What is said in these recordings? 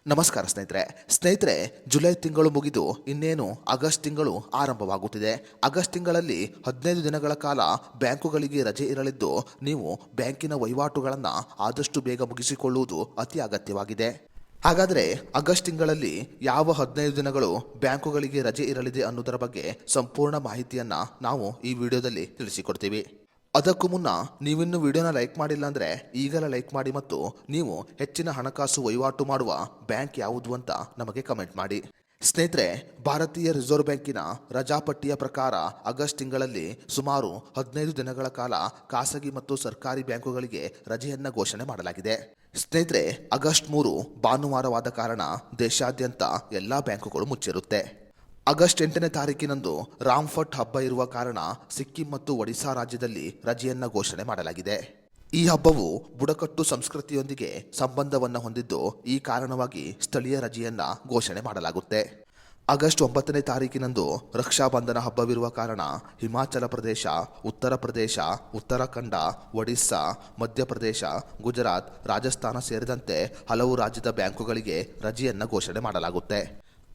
ನಮಸ್ಕಾರ ಸ್ನೇಹಿತರೆ ಜುಲೈ ತಿಂಗಳು ಮುಗಿದು ಇನ್ನೇನು ಆಗಸ್ಟ್ ತಿಂಗಳು ಆರಂಭವಾಗುತ್ತಿದೆ. ಆಗಸ್ಟ್ ತಿಂಗಳಲ್ಲಿ 15 ದಿನಗಳ ಕಾಲ ಬ್ಯಾಂಕುಗಳಿಗೆ ರಜೆ ಇರಲಿದ್ದು ನೀವು ಬ್ಯಾಂಕಿನ ವಹಿವಾಟುಗಳನ್ನು ಆದಷ್ಟು ಬೇಗ ಮುಗಿಸಿಕೊಳ್ಳುವುದು ಅತಿ ಅಗತ್ಯವಾಗಿದೆ. ಹಾಗಾದರೆ ಆಗಸ್ಟ್ ತಿಂಗಳಲ್ಲಿ ಯಾವ 15 ದಿನಗಳು ಬ್ಯಾಂಕುಗಳಿಗೆ ರಜೆ ಇರಲಿದೆ ಅನ್ನೋದರ ಬಗ್ಗೆ ಸಂಪೂರ್ಣ ಮಾಹಿತಿಯನ್ನ ನಾವು ಈ ವಿಡಿಯೋದಲ್ಲಿ ತಿಳಿಸಿಕೊಡ್ತೀವಿ. ಅದಕ್ಕೂ ಮುನ್ನ ನೀವಿನ್ನು ವಿಡಿಯೋನ ಲೈಕ್ ಮಾಡಿಲ್ಲ ಅಂದರೆ ಈಗಲೇ ಲೈಕ್ ಮಾಡಿ ಮತ್ತು ನೀವು ಹೆಚ್ಚಿನ ಹಣಕಾಸು ವಹಿವಾಟು ಮಾಡುವ ಬ್ಯಾಂಕ್ ಯಾವುದು ಅಂತ ನಮಗೆ ಕಮೆಂಟ್ ಮಾಡಿ. ಸ್ನೇಹಿತರೆ, ಭಾರತೀಯ ರಿಸರ್ವ್ ಬ್ಯಾಂಕಿನ ರಜಾಪಟ್ಟಿಯ ಪ್ರಕಾರ ಆಗಸ್ಟ್ ತಿಂಗಳಲ್ಲಿ ಸುಮಾರು 15 ದಿನಗಳ ಕಾಲ ಖಾಸಗಿ ಮತ್ತು ಸರ್ಕಾರಿ ಬ್ಯಾಂಕುಗಳಿಗೆ ರಜೆಯನ್ನ ಘೋಷಣೆ ಮಾಡಲಾಗಿದೆ. ಸ್ನೇಹಿತರೆ, ಆಗಸ್ಟ್ 3 ಭಾನುವಾರವಾದ ಕಾರಣ ದೇಶಾದ್ಯಂತ ಎಲ್ಲಾ ಬ್ಯಾಂಕುಗಳು ಮುಚ್ಚಿರುತ್ತೆ. ಆಗಸ್ಟ್ 8ನೇ ತಾರೀಕಿನಂದು ರಾಮ್ಫಟ್ ಹಬ್ಬ ಇರುವ ಕಾರಣ ಸಿಕ್ಕಿಂ ಮತ್ತು ಒಡಿಶಾ ರಾಜ್ಯದಲ್ಲಿ ರಜೆಯನ್ನ ಘೋಷಣೆ ಮಾಡಲಾಗಿದೆ. ಈ ಹಬ್ಬವು ಬುಡಕಟ್ಟು ಸಂಸ್ಕೃತಿಯೊಂದಿಗೆ ಸಂಬಂಧವನ್ನು ಹೊಂದಿದ್ದು ಈ ಕಾರಣವಾಗಿ ಸ್ಥಳೀಯ ರಜೆಯನ್ನ ಘೋಷಣೆ ಮಾಡಲಾಗುತ್ತೆ. ಆಗಸ್ಟ್ 9ನೇ ತಾರೀಕಿನಂದು ರಕ್ಷಾಬಂಧನ ಹಬ್ಬವಿರುವ ಕಾರಣ ಹಿಮಾಚಲ ಪ್ರದೇಶ, ಉತ್ತರ ಪ್ರದೇಶ, ಉತ್ತರಾಖಂಡ, ಒಡಿಶಾ, ಮಧ್ಯಪ್ರದೇಶ, ಗುಜರಾತ್, ರಾಜಸ್ಥಾನ ಸೇರಿದಂತೆ ಹಲವು ರಾಜ್ಯದ ಬ್ಯಾಂಕುಗಳಿಗೆ ರಜೆಯನ್ನ ಘೋಷಣೆ ಮಾಡಲಾಗುತ್ತೆ.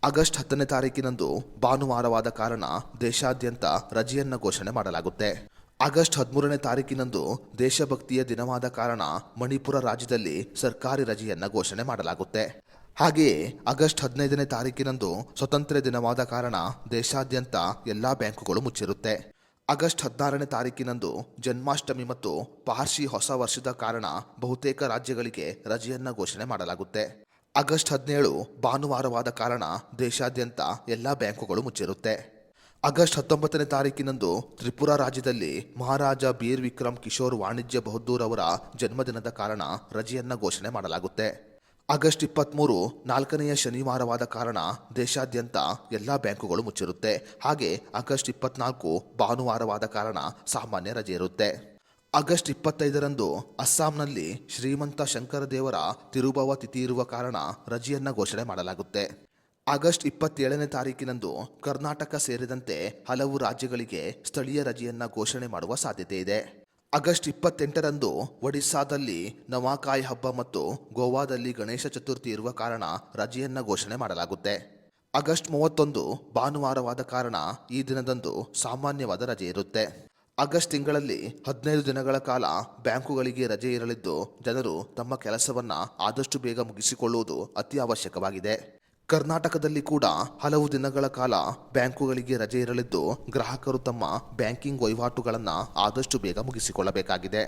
ಆಗಸ್ಟ್ 10ನೇ ತಾರೀಕಿನಂದು ಭಾನುವಾರವಾದ ಕಾರಣ ದೇಶಾದ್ಯಂತ ರಜೆಯನ್ನ ಘೋಷಣೆ ಮಾಡಲಾಗುತ್ತೆ. ಆಗಸ್ಟ್ 13ನೇ ತಾರೀಕಿನಂದು ದೇಶಭಕ್ತಿಯ ದಿನವಾದ ಕಾರಣ ಮಣಿಪುರ ರಾಜ್ಯದಲ್ಲಿ ಸರ್ಕಾರಿ ರಜೆಯನ್ನ ಘೋಷಣೆ ಮಾಡಲಾಗುತ್ತೆ. ಹಾಗೆಯೇ ಆಗಸ್ಟ್ 15ನೇ ತಾರೀಕಿನಂದು ಸ್ವತಂತ್ರ ದಿನವಾದ ಕಾರಣ ದೇಶಾದ್ಯಂತ ಎಲ್ಲಾ ಬ್ಯಾಂಕುಗಳು ಮುಚ್ಚಿರುತ್ತೆ. ಆಗಸ್ಟ್ 16ನೇ ತಾರೀಕಿನಂದು ಜನ್ಮಾಷ್ಟಮಿ ಮತ್ತು ಪಾರ್ಸಿ ಹೊಸ ವರ್ಷದ ಕಾರಣ ಬಹುತೇಕ ರಾಜ್ಯಗಳಿಗೆ ರಜೆಯನ್ನ ಘೋಷಣೆ ಮಾಡಲಾಗುತ್ತೆ. ಆಗಸ್ಟ್ 17 ಭಾನುವಾರವಾದ ಕಾರಣ ದೇಶಾದ್ಯಂತ ಎಲ್ಲಾ ಬ್ಯಾಂಕುಗಳು ಮುಚ್ಚಿರುತ್ತೆ. ಆಗಸ್ಟ್ 19ನೇ ತಾರೀಕಿನಂದು ತ್ರಿಪುರಾ ರಾಜ್ಯದಲ್ಲಿ ಮಹಾರಾಜ ಬೀರ್ ವಿಕ್ರಮ್ ಕಿಶೋರ್ ವಾಣಿಜ್ಯ ಬಹದ್ದೂರ್ ಅವರ ಜನ್ಮದಿನದ ಕಾರಣ ರಜೆಯನ್ನ ಘೋಷಣೆ ಮಾಡಲಾಗುತ್ತೆ. ಆಗಸ್ಟ್ 23 4ನೆಯ ಶನಿವಾರವಾದ ಕಾರಣ ದೇಶಾದ್ಯಂತ ಎಲ್ಲಾ ಬ್ಯಾಂಕುಗಳು ಮುಚ್ಚಿರುತ್ತೆ. ಹಾಗೆ ಆಗಸ್ಟ್ 24 ಭಾನುವಾರವಾದ ಕಾರಣ ಸಾಮಾನ್ಯ ರಜೆ ಇರುತ್ತೆ. ಆಗಸ್ಟ್ 25ರಂದು ಅಸ್ಸಾಂನಲ್ಲಿ ಶ್ರೀಮಂತ ಶಂಕರದೇವರ ತಿರುಭವ ತಿಥಿ ಇರುವ ಕಾರಣ ರಜೆಯನ್ನ ಘೋಷಣೆ ಮಾಡಲಾಗುತ್ತೆ. ಆಗಸ್ಟ್ 27ನೇ ತಾರೀಕಿನಂದು ಕರ್ನಾಟಕ ಸೇರಿದಂತೆ ಹಲವು ರಾಜ್ಯಗಳಿಗೆ ಸ್ಥಳೀಯ ರಜೆಯನ್ನ ಘೋಷಣೆ ಮಾಡುವ ಸಾಧ್ಯತೆ ಇದೆ. ಆಗಸ್ಟ್ 28ರಂದು ಒಡಿಶಾದಲ್ಲಿ ನವಾಕಾಯ್ ಹಬ್ಬ ಮತ್ತು ಗೋವಾದಲ್ಲಿ ಗಣೇಶ ಚತುರ್ಥಿ ಇರುವ ಕಾರಣ ರಜೆಯನ್ನ ಘೋಷಣೆ ಮಾಡಲಾಗುತ್ತೆ. ಆಗಸ್ಟ್ 31 ಭಾನುವಾರವಾದ ಕಾರಣ ಈ ದಿನದಂದು ಸಾಮಾನ್ಯವಾದ ರಜೆ ಇರುತ್ತೆ. ಆಗಸ್ಟ್ ತಿಂಗಳಲ್ಲಿ 15 ದಿನಗಳ ಕಾಲ ಬ್ಯಾಂಕುಗಳಿಗೆ ರಜೆ ಇರಲಿದ್ದು ಜನರು ತಮ್ಮ ಕೆಲಸವನ್ನ ಆದಷ್ಟು ಬೇಗ ಮುಗಿಸಿಕೊಳ್ಳುವುದು ಅತಿ ಅವಶ್ಯಕವಾಗಿದೆ. ಕರ್ನಾಟಕದಲ್ಲಿ ಕೂಡ ಹಲವು ದಿನಗಳ ಕಾಲ ಬ್ಯಾಂಕುಗಳಿಗೆ ರಜೆ ಇರಲಿದ್ದು ಗ್ರಾಹಕರು ತಮ್ಮ ಬ್ಯಾಂಕಿಂಗ್ ವಹಿವಾಟುಗಳನ್ನು ಆದಷ್ಟು ಬೇಗ ಮುಗಿಸಿಕೊಳ್ಳಬೇಕಾಗಿದೆ.